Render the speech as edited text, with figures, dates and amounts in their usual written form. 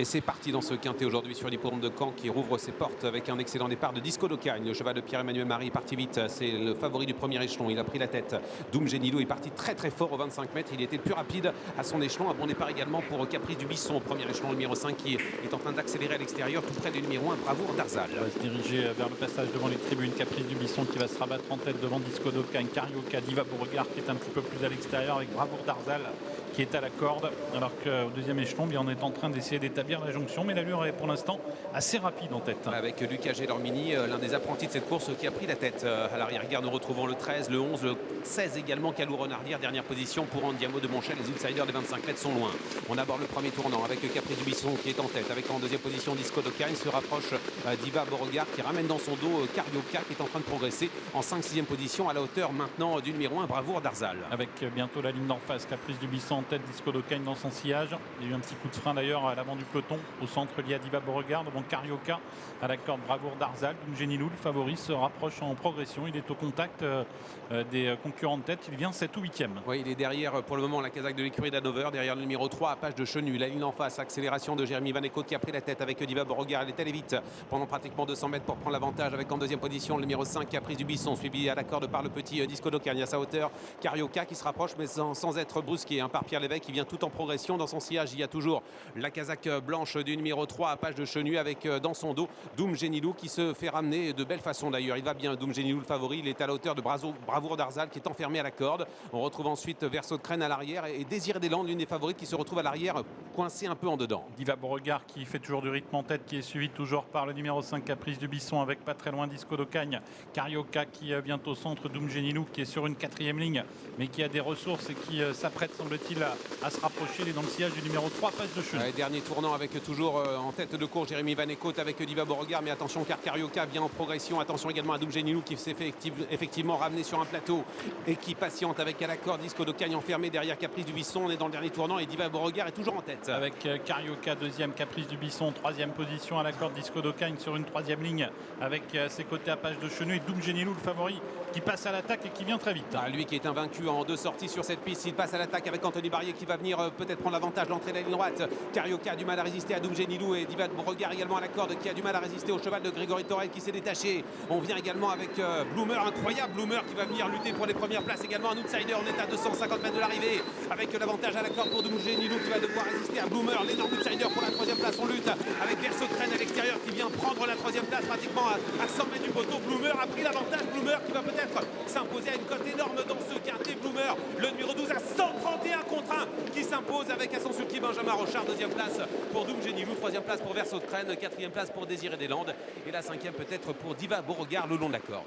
Et c'est parti dans ce quintet aujourd'hui sur l'hippodrome de Caen qui rouvre ses portes avec un excellent départ de Disco d'Ocagne. Le cheval de Pierre-Emmanuel Marie est parti vite. C'est le favori du premier échelon. Il a pris la tête. Doom Genilou est parti très très fort aux 25 mètres. Il était le plus rapide à son échelon. Un bon départ également pour Caprice du Bisson au premier échelon, le numéro 5 qui est en train d'accélérer à l'extérieur tout près du numéro 1, Bravoure d'Arzal. Il va se diriger vers le passage devant les tribunes. Caprice du Bisson qui va se rabattre en tête devant Disco d'Ocagne. Carioca, Diva Beauregard qui est un petit peu plus à l'extérieur avec Bravoure d'Arzal qui est à la corde. Alors qu'au deuxième échelon, bien, on est en train d'essayer d'établir la jonction. Mais l'allure est pour l'instant assez rapide en tête. Avec Lucas Gelormini, l'un des apprentis de cette course qui a pris la tête. À l'arrière-garde, nous retrouvons le 13, le 11, le 16 également, Calou Renardière. Dernière position pour Andiamo de Montchel. Les outsiders des 25 mètres sont loin. On aborde le premier tournant avec Caprice du Bisson qui est en tête. Avec en deuxième position Disco d'Ocagne. Se rapproche Diva Beauregard qui ramène dans son dos Carioca qui est en train de progresser en 5-6e position à la hauteur maintenant du numéro 1, Bravoure d'Arzal. Avec bientôt la ligne d'en face, Caprice du Bisson en tête, Disco d'Ocagne dans son sillage. Il y a eu un petit coup de frein d'ailleurs à l'avant du peloton. Au centre, il y a Diva Beauregard devant Carioca à la corde, Bravoure d'Arzal. Doom Genilou, le favori, se rapproche en progression. Il est au contact des concurrents de tête. Il vient 7 ou 8e. Oui, il est derrière pour le moment la casaque de l'écurie d'Hanover, derrière le numéro 3 à Page de Chenu. La ligne en face, accélération de Jérémy Van Eekhout qui a pris la tête avec Diva Beauregard. Elle est allée vite pendant pratiquement 200 mètres pour prendre l'avantage avec en deuxième position le numéro 5 Caprice du Bisson, suivi à la corde par le petit Disco d'Ocagne à sa hauteur. Carioca qui se rapproche mais sans être brusqué par Pierre Lévesque qui vient tout en progression. Dans son sillage, il y a toujours la casaque blanche du numéro 3 à Page de Chenu avec dans son dos Doom Genilou qui se fait ramener de belle façon d'ailleurs. Il va bien, Doom Genilou le favori. Il est à la hauteur de Bravoure d'Arzal qui est enfermé à la corde. On retrouve ensuite Verseau de Crène à l'arrière et Désiré des Landes, l'une des favorites qui se retrouve à l'arrière coincée un peu en dedans. Diva Beauregard qui fait toujours du rythme en tête, qui est suivi toujours par le numéro 5 Caprice du Bisson avec pas très loin Disco d'Ocagne. Carioca qui vient au centre, Doom Genilou qui est sur une 4e ligne mais qui a des ressources et qui s'apprête semble-t-il à se rapprocher. Il est dans le sillage du numéro 3 Page de Chenu. Dernier tournant avec toujours en tête de course Jérémy Van Eekhout avec Diva Beauregard, mais attention car Carioca vient en progression. Attention également à Doom Genilou qui s'est fait effectivement ramener sur un plateau et qui patiente avec à la corde Disco d'Ocagne enfermé derrière Caprice du Bisson. On est dans le dernier tournant et Diva Beauregard est toujours en tête. Avec Carioca 2e, Caprice du Bisson 3e position à la corde, Disco d'Ocagne sur une 3e ligne avec ses côtés à Page de Chenu et Doom Genilou le favori qui passe à l'attaque et qui vient très vite. Lui qui est invaincu en 2 sorties sur cette piste, il passe à l'attaque avec Anthony Barrier qui va venir peut-être prendre l'avantage d'entrée de la ligne droite. Carioca a du mal à résister à Doom Genilou et Diva Beauregard également à la corde qui a du mal à résister au cheval de Grégory Torel qui s'est détaché. On vient également avec Bloomer, incroyable Bloomer qui va venir lutter pour les premières places également. Un outsider, on est à 250 mètres de l'arrivée avec l'avantage à la corde pour Doom Genilou qui va devoir résister à Bloomer. L'énorme outsider pour la 3e place, on lutte avec Verseau de Crène à l'extérieur qui vient prendre la 3e place pratiquement à 100 mètres du poteau. Bloomer a pris l'avantage, Bloomer qui va peut-être s'imposer à une cote énorme dans ce quintet. Bloomer, le numéro 12 à 131 contre 1 qui s'impose avec à son sulky Benjamin Rochard. 2e place pour Doom Genilou, 3e place pour Verseau de Crène, 4e place pour Désiré des Landes et la 5e peut-être pour Diva Beauregard le long de la corde.